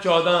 14,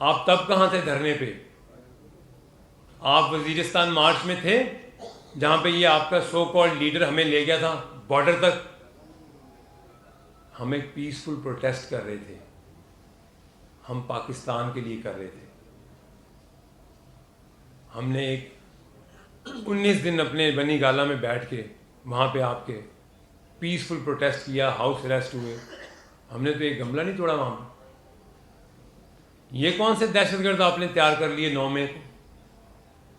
آپ تب کہاں تھے دھرنے پہ؟ آپ وزیرستان مارچ میں تھے جہاں پہ یہ آپ کا سو کالڈ لیڈر ہمیں لے گیا تھا بارڈر تک. ہم ایک پیسفل پروٹیسٹ کر رہے تھے, ہم پاکستان کے لیے کر رہے تھے. ہم نے ایک 19 دن اپنے بنی گالا میں بیٹھ کے وہاں پہ آپ کے پیسفل پروٹیسٹ کیا, ہاؤس اریسٹ ہوئے. ہم نے تو ایک گملہ نہیں توڑا وہاں پہ. یہ کون سے دہشت گرد آپ نے تیار کر لیے 9 میں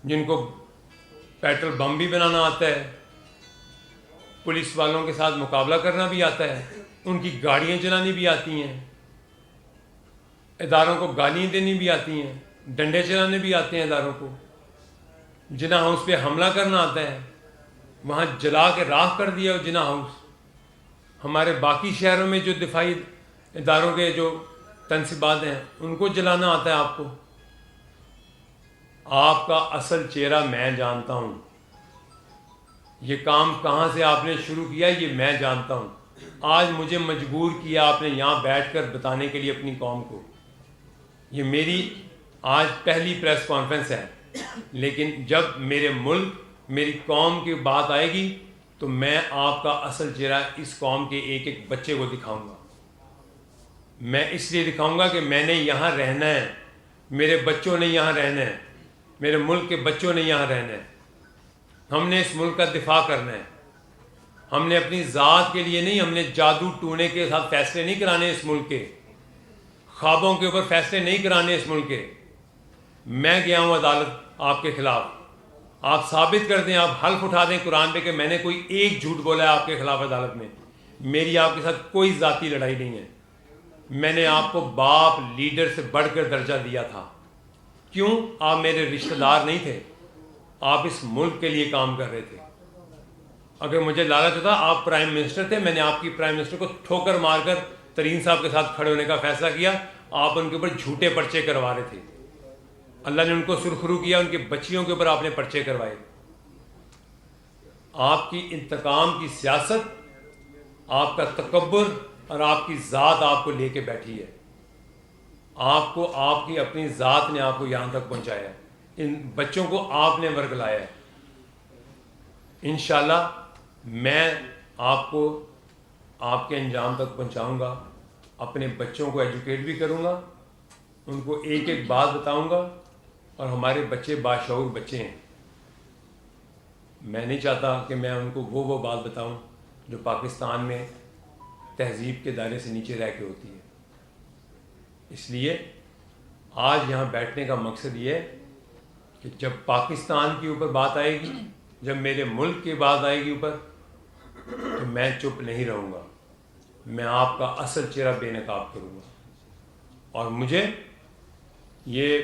جن کو پیٹرول بم بھی بنانا آتا ہے, پولیس والوں کے ساتھ مقابلہ کرنا بھی آتا ہے, ان کی گاڑیاں چلانی بھی آتی ہیں, اداروں کو گالیاں دینی بھی آتی ہیں, ڈنڈے چلانے بھی آتے ہیں اداروں کو, جنا ہاؤس پہ حملہ کرنا آتا ہے, وہاں جلا کے راکھ کر دیا جنا ہاؤس. ہمارے باقی شہروں میں جو دفاعی اداروں کے جو تنصیبات ہیں ان کو جلانا آتا ہے آپ کو. آپ کا اصل چہرہ میں جانتا ہوں. یہ کام کہاں سے آپ نے شروع کیا یہ میں جانتا ہوں. آج مجھے مجبور کیا آپ نے یہاں بیٹھ کر بتانے کے لیے اپنی قوم کو. یہ میری آج پہلی پریس کانفرنس ہے, لیکن جب میرے ملک میری قوم کی بات آئے گی تو میں آپ کا اصل چہرہ اس قوم کے ایک ایک بچے کو دکھاؤں گا. میں اس لیے دکھاؤں گا کہ میں نے یہاں رہنا ہے, میرے بچوں نے یہاں رہنا ہے, میرے ملک کے بچوں نے یہاں رہنا ہے. ہم نے اس ملک کا دفاع کرنا ہے. ہم نے اپنی ذات کے لیے نہیں, ہم نے جادو ٹونے کے ساتھ فیصلے نہیں کرانے اس ملک کے, خوابوں کے اوپر فیصلے نہیں کرانے اس ملک کے. میں گیا ہوں عدالت آپ کے خلاف, آپ ثابت کر دیں, آپ حلف اٹھا دیں قرآن پہ کہ میں نے کوئی ایک جھوٹ بولا ہے آپ کے خلاف عدالت میں. میری آپ کے ساتھ کوئی ذاتی لڑائی نہیں ہے. میں نے آپ کو باپ لیڈر سے بڑھ کر درجہ دیا تھا. کیوں؟ آپ میرے رشتہ دار نہیں تھے, آپ اس ملک کے لیے کام کر رہے تھے. اگر مجھے لالچ ہوتا, آپ پرائم منسٹر تھے, میں نے آپ کی پرائم منسٹر کو ٹھوکر مار کر ترین صاحب کے ساتھ کھڑے ہونے کا فیصلہ کیا. آپ ان کے اوپر جھوٹے پرچے کروا رہے تھے. اللہ نے ان کو سرخرو کیا, ان کی بچیوں کے اوپر آپ نے پرچے کروائے. آپ کی انتقام کی سیاست, آپ کا تکبر اور آپ کی ذات آپ کو لے کے بیٹھی ہے. آپ کو آپ کی اپنی ذات نے آپ کو یہاں تک پہنچایا ہے. ان بچوں کو آپ نے ورگلایا ہے. انشاءاللہ میں آپ کو آپ کے انجام تک پہنچاؤں گا. اپنے بچوں کو ایجوکیٹ بھی کروں گا, ان کو ایک ایک بات بتاؤں گا. اور ہمارے بچے باشعور بچے ہیں. میں نہیں چاہتا کہ میں ان کو وہ بات بتاؤں جو پاکستان میں تہذیب کے دائرے سے نیچے رہ کے ہوتی ہے. اس لیے آج یہاں بیٹھنے کا مقصد یہ ہے کہ جب پاکستان کے اوپر بات آئے گی, جب میرے ملک کی بات آئے گی اوپر, تو میں چپ نہیں رہوں گا. میں آپ کا اصل چہرہ بے نقاب کروں گا. اور مجھے یہ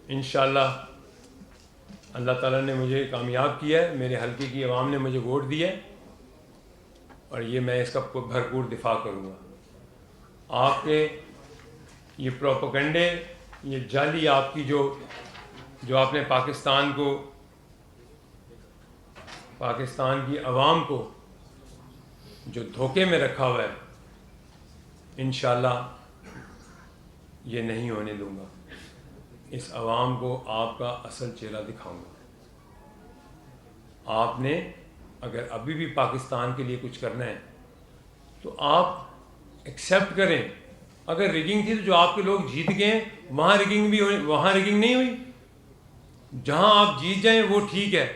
انشاءاللہ اللہ تعالیٰ نے مجھے کامیاب کیا ہے, میرے حلقے کی عوام نے مجھے ووٹ دیا ہے, اور یہ میں اس کا بھرپور دفاع کروں گا. آپ کے یہ پروپیگنڈے, یہ جعلی آپ کی جو آپ نے پاکستان کو, پاکستان کی عوام کو جو دھوکے میں رکھا ہوا ہے, انشاءاللہ یہ نہیں ہونے دوں گا. اس عوام کو آپ کا اصل چہرہ دکھاؤں گا. آپ نے اگر ابھی بھی پاکستان کے لیے کچھ کرنا ہے تو آپ ایکسیپٹ کریں. اگر ریگنگ تھی تو جو آپ کے لوگ جیت گئے ہیں وہاں ریگنگ بھی ہوئی, وہاں ریگنگ نہیں ہوئی. جہاں آپ جیت جائیں وہ ٹھیک ہے,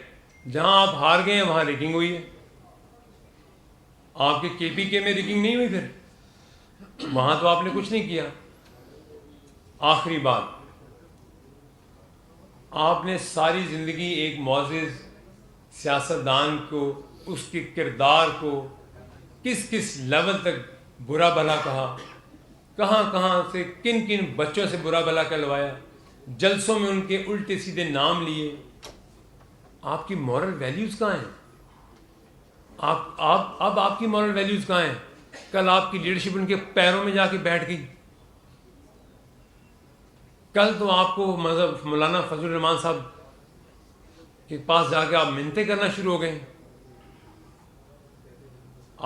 جہاں آپ ہار گئے ہیں وہاں ریگنگ ہوئی ہے. آپ کے KPK میں ریگنگ نہیں ہوئی, پھر وہاں تو آپ نے کچھ نہیں کیا. آخری بات, آپ نے ساری زندگی ایک معزز سیاستدان کو, اس کے کردار کو کس کس لیول تک برا بھلا کہا, کہاں کہاں سے کن کن بچوں سے برا بھلا کہلوایا, جلسوں میں ان کے الٹے سیدھے نام لیے. آپ کی مورل ویلیوز کہاں ہیں؟ اب آپ کی مورل ویلیوز کہاں ہیں؟ کل آپ کی لیڈرشپ ان کے پیروں میں جا کے بیٹھ گئی. کل تو آپ کو مذہب مولانا فضل الرحمان صاحب کے پاس جا کے آپ منتیں کرنا شروع ہو گئے.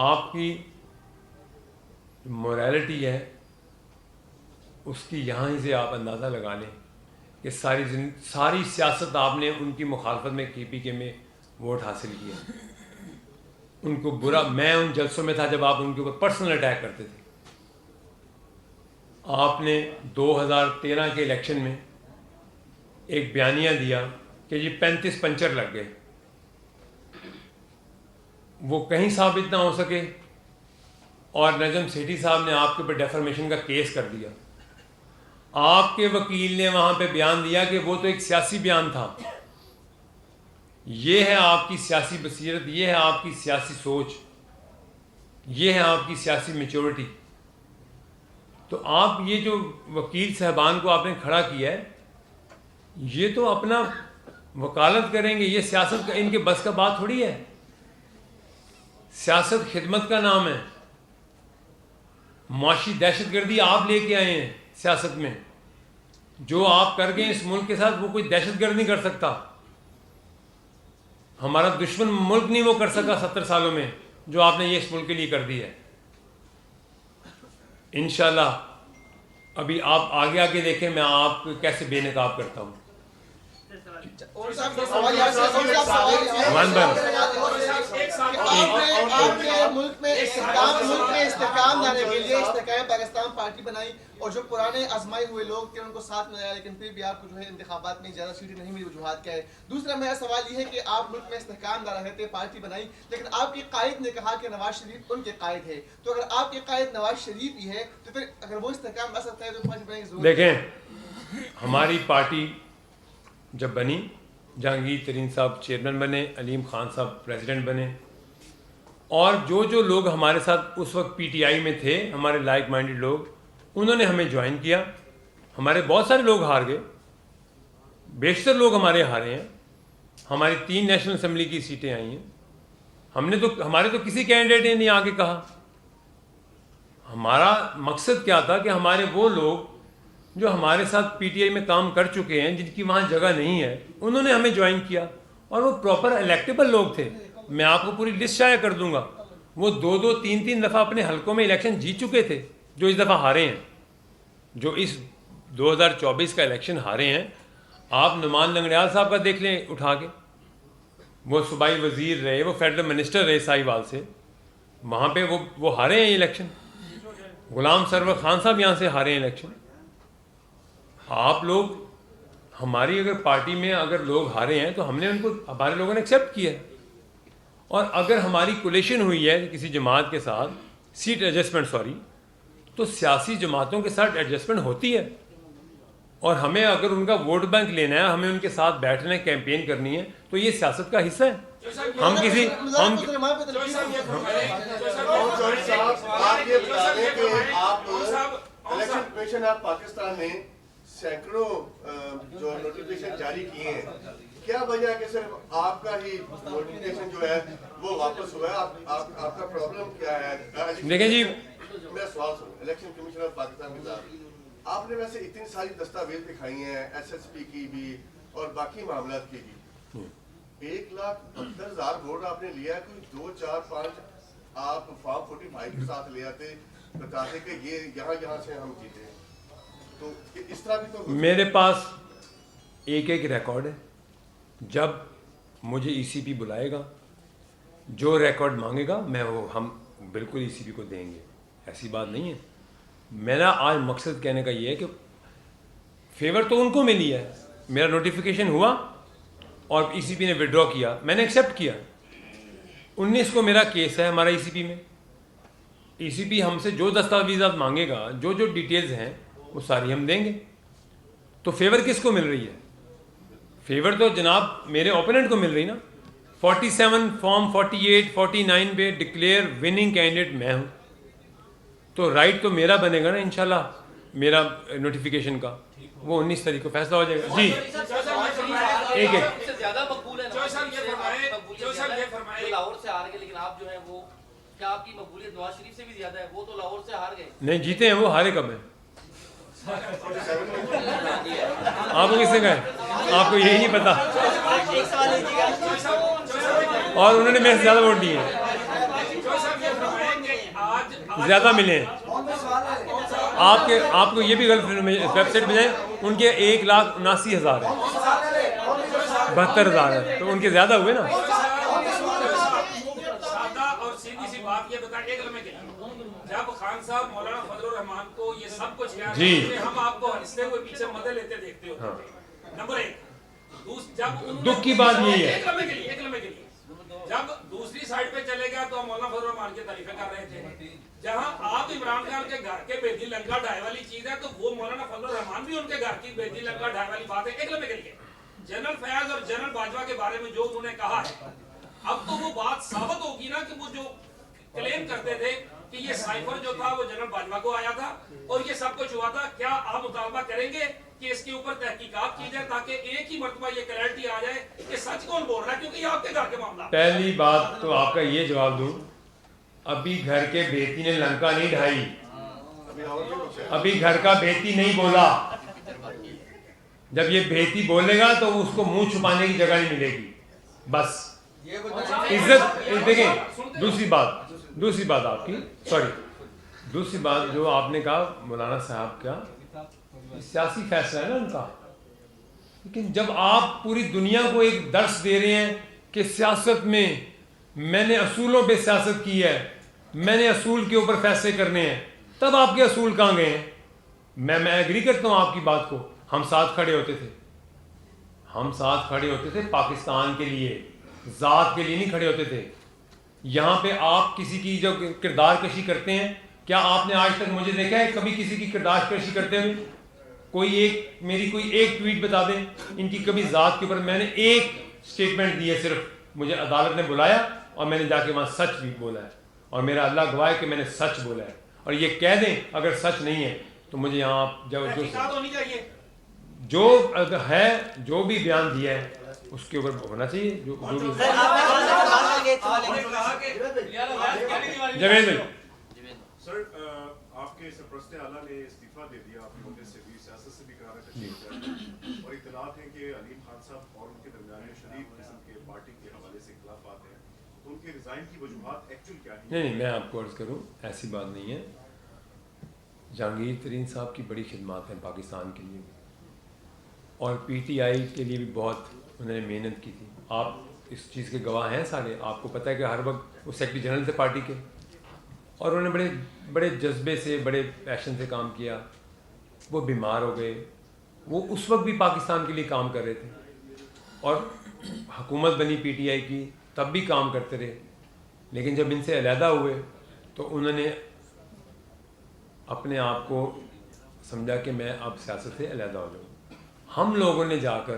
آپ کی موریلٹی ہے اس کی یہاں ہی سے آپ اندازہ لگا لیں کہ ساری سیاست آپ نے ان کی مخالفت میں کے پی کے میں ووٹ حاصل کیا. ان کو برا، میں ان جلسوں میں تھا جب آپ ان کے اوپر پرسنل اٹیک کرتے تھے. آپ نے 2013 کے الیکشن میں ایک بیانیہ دیا کہ جی 35 پنچر لگ گئے، وہ کہیں ثابت نہ ہو سکے، اور نجم سیٹھی صاحب نے آپ کے اوپر ڈیفرمیشن کا کیس کر دیا. آپ کے وکیل نے وہاں پہ بیان دیا کہ وہ تو ایک سیاسی بیان تھا. یہ ہے آپ کی سیاسی بصیرت، یہ ہے آپ کی سیاسی سوچ، یہ ہے آپ کی سیاسی میچورٹی. تو آپ یہ جو وکیل صاحبان کو آپ نے کھڑا کیا ہے، یہ تو اپنا وکالت کریں گے، یہ سیاست کا ان کے بس کا بات تھوڑی ہے. سیاست خدمت کا نام ہے. معاشی دہشت گردی آپ لے کے آئے ہیں سیاست میں. جو آپ کر گئے اس ملک کے ساتھ وہ کوئی دہشت گرد نہیں کر سکتا. ہمارا دشمن ملک نہیں وہ کر سکا 70 سالوں میں جو آپ نے یہ اس ملک کے لیے کر دی ہے. انشاءاللہ ابھی آپ آگے آگے دیکھیں میں آپ کو کیسے بے نقاب کرتا ہوں. آپ نے ملک میں استحکام لانے کے لیے استحکام پاکستان پارٹی بنائی، اور جو پرانے آزمائے ہوئے لوگ تھے ان کو ساتھ میں لایا، لیکن پھر بھی آپ کو جو ہے انتخابات میں زیادہ سیٹیں نہیں ملی. وجوہات کیا ہے؟ دوسرا میرا سوال یہ ہے کہ آپ ملک میں استحکام لا رہے تھے، پارٹی بنائی، لیکن آپ کے قائد نے کہا کہ نواز شریف ان کے قائد ہے. تو اگر آپ کے قائد نواز شریف ہی ہے تو پھر اگر وہ استحکام لا سکتا ہے تو پارٹی بنانے کی ضرورت. دیکھیں، ہماری پارٹی جب بنی، جہانگیر ترین صاحب چیئرمین بنے، علیم خان صاحب پریزیڈنٹ بنے، اور جو لوگ ہمارے ساتھ اس وقت پی ٹی آئی میں تھے، ہمارے لائک مائنڈڈ لوگ، انہوں نے ہمیں جوائن کیا. ہمارے بہت سارے لوگ ہار گئے، بیشتر لوگ ہمارے ہارے ہیں. ہماری 3 نیشنل اسمبلی کی سیٹیں آئی ہیں. ہمارے تو کسی کینڈیڈیٹ نے نہیں آگے کہا. ہمارا مقصد کیا تھا کہ ہمارے وہ لوگ جو ہمارے ساتھ پی ٹی آئی میں کام کر چکے ہیں، جن کی وہاں جگہ نہیں ہے، انہوں نے ہمیں جوائن کیا، اور وہ پراپر الیکٹیبل لوگ تھے. میں آپ کو پوری لسٹ شائع کر دوں گا. وہ 2 3 دفعہ اپنے حلقوں میں الیکشن جیت چکے تھے جو اس دفعہ ہارے ہیں، جو اس 2024 کا الیکشن ہارے ہیں. آپ نعمان لنگڑیال صاحب کا دیکھ لیں اٹھا کے، وہ صوبائی وزیر رہے، وہ فیڈرل منسٹر رہے ساہیوال سے، وہاں پہ وہ ہارے ہیں الیکشن. غلام سرور خان صاحب یہاں سے ہارے ہیں الیکشن. آپ لوگ ہماری اگر پارٹی میں اگر لوگ ہارے ہیں تو ہم نے ان کو، ہمارے لوگوں نے ایکسیپٹ کیا ہے. اور اگر ہماری کولیشن ہوئی ہے کسی جماعت کے ساتھ، سیٹ ایڈجسٹمنٹ تو سیاسی جماعتوں کے ساتھ ایڈجسٹمنٹ ہوتی ہے، اور ہمیں اگر ان کا ووٹ بینک لینا ہے، ہمیں ان کے ساتھ بیٹھنا ہے، کیمپین کرنی ہے، تو یہ سیاست کا حصہ ہے. ہم کسی پاکستان میں سینکڑوں جو نوٹیفکیشن جاری کیے ہیں، کیا وجہ ہے کہ صرف آپ کا ہی نوٹیفکیشن جو ہے وہ واپس ہوا ہے؟ آپ کا پرابلم کیا ہے؟ دیکھیں جی، میرا سوال سنو. الیکشن کمیشن آف پاکستان کے ساتھ آپ نے ویسے اتنی ساری دستاویز دکھائی ہیں، ایس ایس پی کی بھی اور باقی معاملات کی بھی. 1,72,000 ووٹ آپ نے لیا ہے. کوئی 2 4 5 آپ فارم 45 کے ساتھ لے آتے، بتاتے کہ یہ یہاں سے ہم جیتے ہیں. تو اس طرح بھی تو میرے پاس ایک ریکارڈ ہے. جب مجھے ای سی پی بلائے گا، جو ریکارڈ مانگے گا ہم بالکل ای سی پی کو دیں گے. ایسی بات نہیں ہے. میرا آج مقصد کہنے کا یہ ہے کہ فیور تو ان کو ملی ہے. میرا نوٹیفیکیشن ہوا اور ای سی پی نے وڈرا کیا، میں نے ایکسیپٹ کیا. 19 کو میرا کیس ہے ہمارا ای سی پی میں. ای سی پی ہم سے جو دستاویزات مانگے گا، جو ڈیٹیلز ہیں، وہ ساری ہم دیں گے. تو فیور کس کو مل رہی ہے؟ فیور تو جناب میرے اوپوننٹ کو مل رہی نا. 47 فارم 48 49 پہ ڈکلیئر وننگ کینڈیڈیٹ میں ہوں. تو رائٹ تو میرا بنے گا نا انشاءاللہ میرا نوٹیفیکیشن کا. وہ 19 تاریخ کو فیصلہ ہو جائے گا. جی ایک لاہور سے ہار گئے، لیکن آپ جو ہے وہ کیا آپ کی مقبولیت نواز شریف سے بھی زیادہ ہے؟ وہ تو لاہور سے ہار گئے. نہیں جیتے ہیں، وہ ہارے کب ہیں؟ آپ کو کس نے کہا ہے؟ آپ کو یہی نہیں پتا. اور انہوں نے میرے سے زیادہ ووٹ دیے ہیں، زیادہ ملے ہیں. آپ کو یہ بھی غلط ویب سائٹ پہ جائیں, ان کے 1,79,000 ہیں, 72,000 ہے, تو ان کے زیادہ ہوئے نا. سادہ اور سیدھی سی بات یہ بتائیں ایک لمحے کے لیے, جب خان صاحب مولانا فضل الرحمان کو یہ سب کچھ کیا جی ہم آپ کو ہنستے ہوئے پیچھے مدد لیتے دیکھتے ہوتے تھے. نمبر 1, جب دکھ کی بات یہی ہے, ایک لمحے کے لیے جب دوسری سائڈ پہ چلے گیا تو ہم مولانا فضل الرحمان کی تعریفیں کر رہے تھے. جہاں آپ عمران خان کے گھر کے بیدی لنکا ڈھائی والی چیز ہے تو وہ مولانا فضل الرحمان بھی ان کے گھر کی بیدی لنکا ڈھائی والی بات ہے. ایک لمحے کے لیے جنرل فیاض اور جنرل باجوہ کے بارے میں جو انہوں نے کہا ہے, اب تو وہ بات ثابت ہوگی نا کہ وہ جو کلیم کرتے تھے کہ یہ سائفر جو تھا وہ جنرل باجوہ کو آیا تھا اور یہ سب کچھ ہوا تھا. کیا آپ مطالبہ کریں گے کہ اس کے اوپر تحقیقات کی جائے تاکہ ایک ہی مرتبہ یہ کلیئرٹی آ جائے کہ سچ کون بول رہا ہے, کیونکہ یہ آپ کے گھر کے معاملہ. پہلی بات تو آپ کا یہ جواب دوں, ابھی گھر کے بیٹی نے لنکا نہیں ڈھائی, ابھی گھر کا بیٹی نہیں بولا. جب یہ بیٹی بولے گا تو اس کو منہ چھپانے کی جگہ نہیں ملے گی. بس عزت دیکھیں. دوسری بات آپ کی دوسری بات جو آپ نے کہا مولانا صاحب کا سیاسی فیصلہ ہے نا ان کا, لیکن جب آپ پوری دنیا کو ایک درس دے رہے ہیں کہ سیاست میں نے اصولوں پہ سیاست کی ہے, میں نے اصول کے اوپر فیصلے کرنے ہیں, تب آپ کے اصول کہاں گئے ہیں؟ میں ایگری کرتا ہوں آپ کی بات کو, ہم ساتھ کھڑے ہوتے تھے پاکستان کے لیے, ذات کے لیے نہیں کھڑے ہوتے تھے. یہاں پہ آپ کسی کی جو کردار کشی کرتے ہیں, کیا آپ نے آج تک مجھے دیکھا ہے کبھی کسی کی کردار کشی کرتے ہوئے؟ میری کوئی ایک ٹویٹ بتا دیں ان کی کبھی ذات کے اوپر. میں نے ایک سٹیٹمنٹ دی ہے, صرف مجھے عدالت نے بلایا اور میں نے جا کے وہاں سچ بھی بولا ہے, اور میرا اللہ گواہ ہے کہ میں نے سچ بولا ہے. اور یہ کہہ دیں اگر سچ نہیں ہے تو مجھے یہاں جو بھی بیان دیا ہے اس کے اوپر ہونا چاہیے. جاوید بھائی, سر آپ کے سرپرست اعلیٰ نے استعفیٰ دے دیا, آپ کی وجہ سے بھی سیاست سے بھی قرار تشریف, اور اطلاعات ہیں کہ علیم خان صاحب اور ان کے درمیان شدید قسم کے پارٹی کے حوالے سے اختلافات ہیں, تو ان کے ریزائن کی وجوہات ایکچوئل کیا ہیں؟ نہیں میں آپ کو عرض کروں, ایسی بات نہیں ہے. جہانگیر ترین صاحب کی بڑی خدمات ہیں پاکستان کے لیے, اور پی ٹی آئی کے لیے بھی بہت انہوں نے محنت کی تھی. آپ اس چیز کے گواہ ہیں سارے, آپ کو پتہ ہے کہ ہر وقت وہ سیکرٹری جنرل تھے پارٹی کے, اور انہوں نے بڑے جذبے سے بڑے پیشن سے کام کیا. وہ بیمار ہو گئے, وہ اس وقت بھی پاکستان کے لیے کام کر رہے تھے, اور حکومت بنی پی ٹی آئی کی تب بھی کام کرتے رہے. لیکن جب ان سے علیحدہ ہوئے تو انہوں نے اپنے آپ کو سمجھا کہ میں اب سیاست سے علیحدہ ہو جاؤں. ہم لوگوں نے جا کر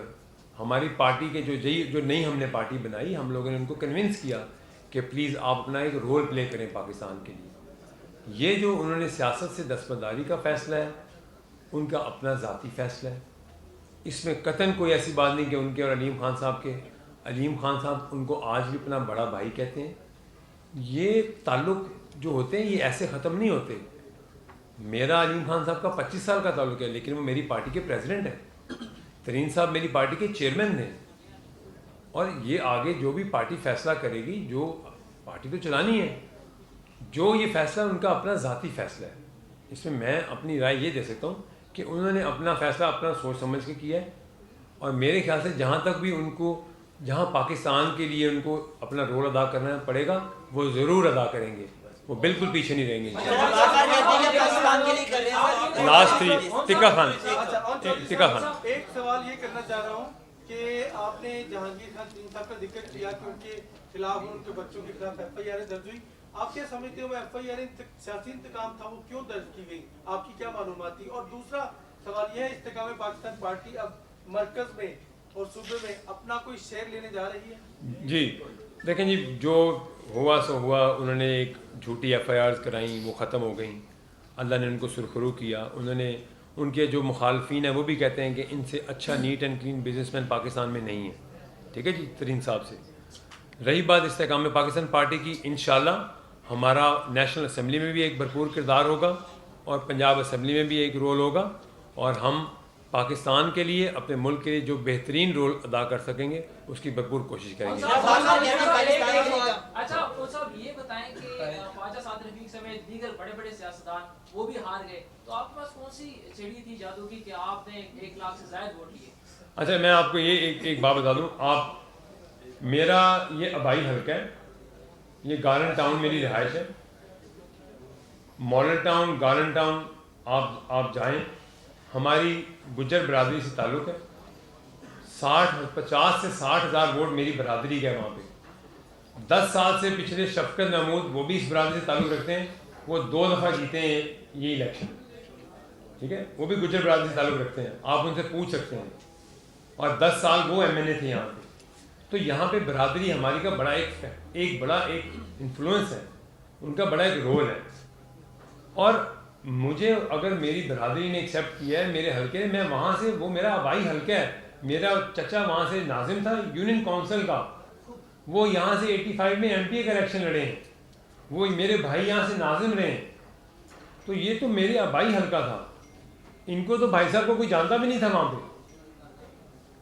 ہماری پارٹی کے جو نئی ہم نے پارٹی بنائی, ہم لوگوں نے ان کو کنونس کیا کہ پلیز آپ اپنا ایک رول پلے کریں پاکستان کے لیے. یہ جو انہوں نے سیاست سے دستبرداری کا فیصلہ ہے, ان کا اپنا ذاتی فیصلہ ہے. اس میں قطعاً کوئی ایسی بات نہیں کہ ان کے اور علیم خان صاحب کے. علیم خان صاحب ان کو آج بھی اپنا بڑا بھائی کہتے ہیں. یہ تعلق جو ہوتے ہیں یہ ایسے ختم نہیں ہوتے. میرا علیم خان صاحب کا 25 سال کا تعلق ہے, لیکن وہ میری پارٹی کے پریزیڈنٹ ہیں. ترین صاحب میری پارٹی کے چیئرمین ہیں, اور یہ آگے جو بھی پارٹی فیصلہ کرے گی, جو پارٹی تو چلانی ہے, جو یہ فیصلہ ان کا اپنا ذاتی فیصلہ ہے. اس میں اپنی رائے یہ دے سکتا ہوں کہ انہوں نے اپنا فیصلہ اپنا سوچ سمجھ کے کیا ہے, اور میرے خیال سے جہاں تک بھی ان کو جہاں پاکستان کے لیے ان کو اپنا رول ادا کرنا پڑے گا وہ ضرور ادا کریں گے, وہ بالکل پیچھے نہیں رہیں گے. لاسٹ ٹکا خان ایک سوال یہ کرنا چاہ رہا ہوں کہ آپ نے جہانگیر خان ترین صاحب کا ذکر کیا کہ ان کے خلاف ان کے بچوں کے خلاف ایف آئی آر درج ہوئی. آپ کیا سمجھتے ہو ایف آئی آر سیاسی انتقام تھا, وہ کیوں درج کی گئی, آپ کی کیا معلومات تھی؟ اور دوسرا سوال یہ ہے, استحکام پاکستان پارٹی اب مرکز میں اور صوبے میں اپنا کوئی شیئر لینے جا رہی ہے؟ جی دیکھیں جی, جو ہوا سو ہوا. انہوں نے ایک جھوٹی ایف آئی آرز کرائیں, وہ ختم ہو گئیں. اللہ نے ان کو سرخرو کیا. انہوں نے ان کے جو مخالفین ہیں وہ بھی کہتے ہیں کہ ان سے اچھا net and clean business man Pakistan میں نہیں ہے. ٹھیک ہے جی, ترین صاحب سے. رہی بات استحکام پاکستان پارٹی کی, انشاءاللہ ہمارا نیشنل اسمبلی میں بھی ایک بھرپور کردار ہوگا, اور پنجاب اسمبلی میں بھی ایک رول ہوگا, اور ہم پاکستان کے لیے اپنے ملک کے لیے جو بہترین رول ادا کر سکیں گے اس کی بھرپور کوشش کریں گے. اچھا صاحب یہ بتائیں کہ خواجہ سعد رفیق سمیت دیگر بڑے بڑے سیاستدان وہ بھی ہار گئے، تو آپ کے پاس کون سی چڑی تھی جادو کی کہ آپ نے 1 لاکھ سے زائد ووٹ لیے؟ اچھا میں آپ کو یہ ایک بات بتا دوں، آپ میرا یہ آبائی حلقہ ہے، یہ گارلنڈ ٹاؤن میری رہائش ہے، ماڈل ٹاؤن گارلنڈ ٹاؤن آپ جائیں، ہماری گجر برادری سے تعلق ہے، 50 سے 60 ہزار ووٹ میری برادری کا ہے وہاں پہ۔ 10 سال سے پچھلے شفقت محمود وہ بھی اس برادری سے تعلق رکھتے ہیں، وہ 2 دفعہ جیتے ہیں یہ الیکشن، ٹھیک ہے، وہ بھی گجر برادری سے تعلق رکھتے ہیں، آپ ان سے پوچھ سکتے ہیں، اور 10 سال وہ ایم این اے تھے یہاں پہ۔ تو یہاں پہ برادری ہماری کا بڑا ایک بڑا انفلوئنس ہے، ان کا بڑا ایک رول ہے، اور مجھے اگر میری برادری نے ایکسیپٹ کیا ہے میرے حلقے، میں وہاں سے، وہ میرا آبائی حلقہ ہے، میرا چچا وہاں سے ناظم تھا یونین کونسل کا، وہ یہاں سے 85 میں ایم پی اے کا الیکشن لڑے ہیں، وہ میرے بھائی یہاں سے ناظم رہے ہیں، تو یہ تو میرے آبائی حلقہ تھا، ان کو تو بھائی صاحب کو کوئی جانتا بھی نہیں تھا وہاں پہ۔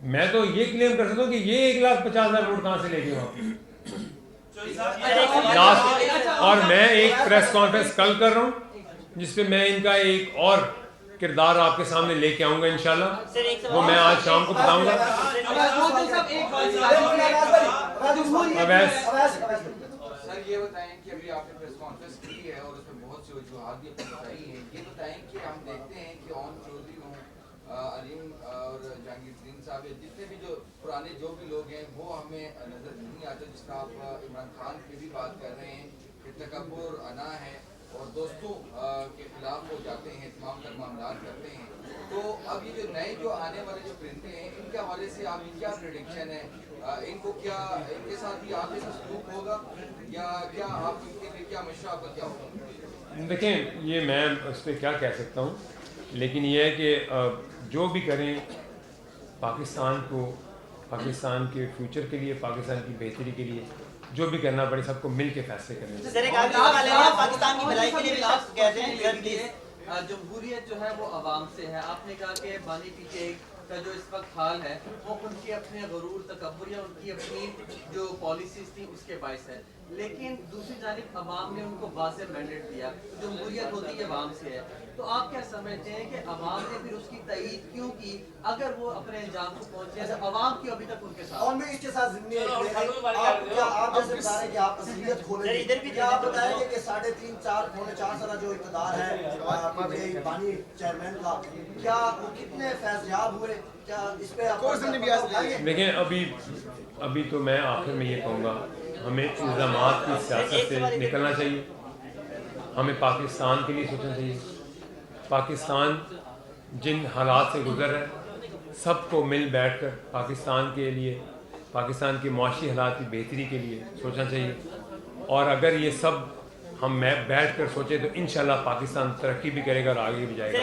میں تو یہ کلیم کر سکتا ہوں کہ یہ 1,50,000 ووٹ کہاں سے لے گئے وہاں پہ لاسٹ۔ اور میں ایک پریس کانفرنس کل کر رہا ہوں جس پہ میں ان کا ایک اور کردار آپ کے سامنے لے کے آؤں گا انشاءاللہ، وہ میں آج شام کو بتاؤں گا۔ سر یہ بتائیں کہ ابھی آپ نے پریس کانفرنس کی ہے اور اس میں بہت سی وجوہات بھی اپنی بتائی ہیں، یہ بتائیں کہ ہم دیکھتے ہیں کہ اون چودھری ہوں، علیم اور جہانگیر ترین صاحب، جتنے بھی جو پرانے جو بھی لوگ ہیں وہ ہمیں نظر نہیں آتے، جس کا آپ عمران خان کی بھی بات کر رہے ہیں کہ تکبر، انا ہے اور دوستوں کے خلاف وہ جاتے ہیں، تمام تر معاملات کرتے ہیں۔ تو اب یہ جو نئے جو آنے والے جو پرندے ہیں ان کے حوالے سے آپ کی کیا پریڈکشن ہے؟ ان کو کیا ان کے ساتھ بھی آپ جیسا سلوک ہوگا یا کیا آپ ان کے لیے کیا مشورہ آپ کا کیا ہوگا؟ دیکھیں یہ میں اس پہ کیا کہہ سکتا ہوں، لیکن یہ ہے کہ جو بھی کریں پاکستان کو، پاکستان کے فیوچر کے لیے، پاکستان کی بہتری کے لیے جو بھی کرنا پڑے سب کو مل کے فیصلے کرنے۔ پاکستان کی بھلائی کے لیے آپ کہتے ہیں جمہوریت جو ہے وہ عوام سے ہے، آپ نے کہا کہ بانی پی کے کا جو اس وقت حال ہے وہ ان کے اپنے غرور، تکبر یا ان کی اپنی جو پالیسیز تھی اس کے باعث ہے، لیکن دوسری جانب عوام نے ان کو واضح مینڈیٹ دیا، جمہوریت ہوتی ہے عوام سے ہے، تو آپ کیا سمجھتے ہیں کہ عوام نے پھر اس کی تائید کیوں کی اگر وہ اپنے انجام کو پہنچے؟ عوام کی ابھی تک ان کے ساتھ، اور میں اس کے ساتھ ضمنی آپ جیسے بتا رہے ہیں کہ آپ اصلیت کھولیں گے، کیا آپ بتائیں گے کہ 3.5-4 سالہ جو اقتدار ہے بانی چیئرمین کا، کیا وہ کتنے فیضیاب ہوئے؟ کیا اس پہ آپ دیکھیں ابھی تو میں آخر میں یہ کہوں گا ہمیں الزامات کی سیاست سے نکلنا چاہیے، ہمیں پاکستان کے لیے سوچنا چاہیے، پاکستان جن حالات سے گزر رہا ہے سب کو مل بیٹھ کر پاکستان کے لیے، پاکستان کے معاشی حالات کی بہتری کے لیے سوچنا چاہیے، اور اگر یہ سب ہم بیٹھ کر سوچیں تو انشاءاللہ پاکستان ترقی بھی کرے گا اور آگے بھی جائے گا۔